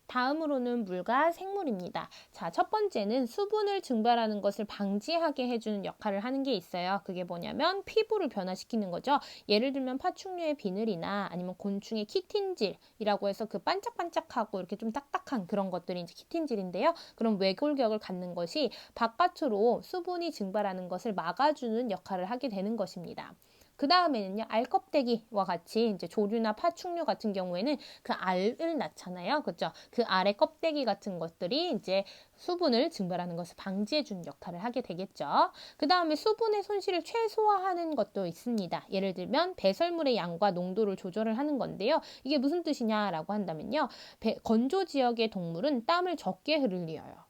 다음으로는 물과 생물입니다. 자, 첫 번째는 수분을 증발하는 것을 방지하게 해주는 역할을 하는 게 있어요. 그게 뭐냐면 피부를 변화시키는 거죠. 예를 들면 파충류의 비늘이나 아니면 곤충의 키틴질이라고 해서 그 반짝반짝하고 이렇게 좀 딱딱한 그런 것들이 이제 키틴질인데요. 그런 외골격을 갖는 것이 바깥으로 수분이 증발하는 것을 막아주는 역할을 하게 되는 것입니다. 그 다음에는요, 알껍데기와 같이 이제 조류나 파충류 같은 경우에는 그 알을 낳잖아요. 그죠? 그 알의 껍데기 같은 것들이 이제 수분을 증발하는 것을 방지해 주는 역할을 하게 되겠죠. 그 다음에 수분의 손실을 최소화하는 것도 있습니다. 예를 들면 배설물의 양과 농도를 조절을 하는 건데요. 이게 무슨 뜻이냐라고 한다면요. 건조 지역의 동물은 땀을 적게 흘려요.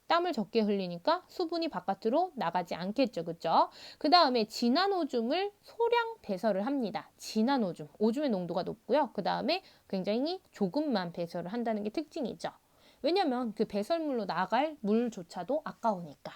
땀을 적게 흘리니까 수분이 바깥으로 나가지 않겠죠. 그죠? 그 다음에 진한 오줌을 소량 배설을 합니다. 진한 오줌. 오줌의 농도가 높고요. 그 다음에 굉장히 조금만 배설을 한다는 게 특징이죠. 왜냐면 그 배설물로 나갈 물조차도 아까우니까.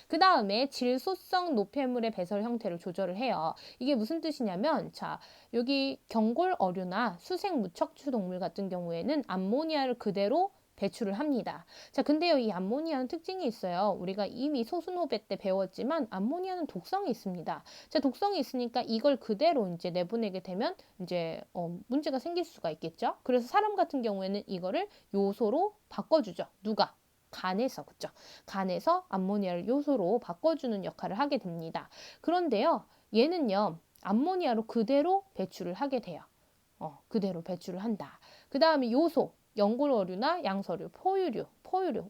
그 다음에 질소성 노폐물의 배설 형태를 조절을 해요. 이게 무슨 뜻이냐면, 자, 여기 경골 어류나 수생 무척추 동물 같은 경우에는 암모니아를 그대로 배출을 합니다. 자, 근데요, 이 암모니아는 특징이 있어요. 우리가 이미 소수노배 때 배웠지만 암모니아는 독성이 있습니다. 자, 독성이 있으니까 이걸 그대로 이제 내보내게 되면 이제 문제가 생길 수가 있겠죠. 그래서 사람 같은 경우에는 이거를 요소로 바꿔주죠. 누가? 간에서, 그죠? 간에서 암모니아를 요소로 바꿔주는 역할을 하게 됩니다. 그런데요, 얘는요, 암모니아로 그대로 배출을 하게 돼요. 그대로 배출을 한다. 그 다음에 요소, 연골어류나 양서류, 포유류,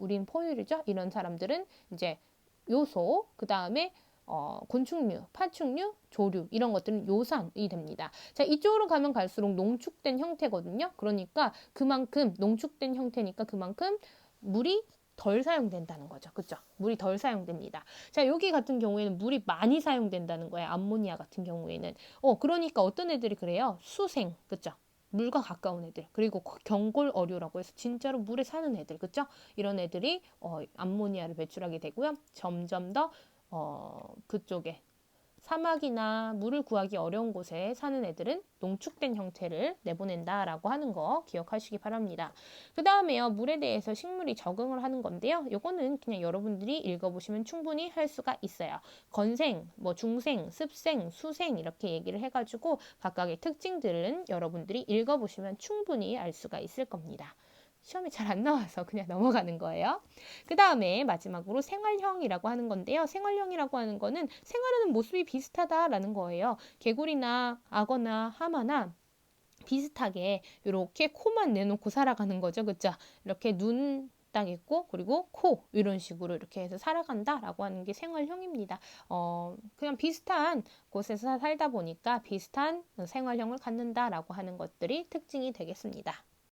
우린 포유류죠. 이런 사람들은 이제 요소, 그 다음에 곤충류, 파충류, 조류 이런 것들은 요산이 됩니다. 자, 이쪽으로 가면 갈수록 농축된 형태거든요. 그러니까 그만큼 농축된 형태니까 그만큼 물이 덜 사용된다는 거죠. 그죠? 물이 덜 사용됩니다. 자, 여기 같은 경우에는 물이 많이 사용된다는 거예요. 암모니아 같은 경우에는. 그러니까 어떤 애들이 그래요? 수생, 그죠? 물과 가까운 애들, 그리고 경골 어류라고 해서 진짜로 물에 사는 애들, 그죠? 이런 애들이 암모니아를 배출하게 되고요. 점점 더 그쪽에 사막이나 물을 구하기 어려운 곳에 사는 애들은 농축된 형태를 내보낸다라고 하는 거 기억하시기 바랍니다. 그 다음에요, 물에 대해서 식물이 적응을 하는 건데요. 요거는 그냥 여러분들이 읽어보시면 충분히 할 수가 있어요. 건생, 뭐 중생, 습생, 수생 이렇게 얘기를 해가지고 각각의 특징들은 여러분들이 읽어보시면 충분히 알 수가 있을 겁니다. 시험에 잘 안 나와서 그냥 넘어가는 거예요. 그 다음에 마지막으로 생활형이라고 하는 건데요. 생활형이라고 하는 거는 생활하는 모습이 비슷하다라는 거예요. 개구리나 악어나 하마나 비슷하게 이렇게 코만 내놓고 살아가는 거죠. 그죠? 이렇게 눈 딱 있고 그리고 코 이런 식으로 이렇게 해서 살아간다라고 하는 게 생활형입니다. 그냥 비슷한 곳에서 살다 보니까 비슷한 생활형을 갖는다라고 하는 것들이 특징이 되겠습니다.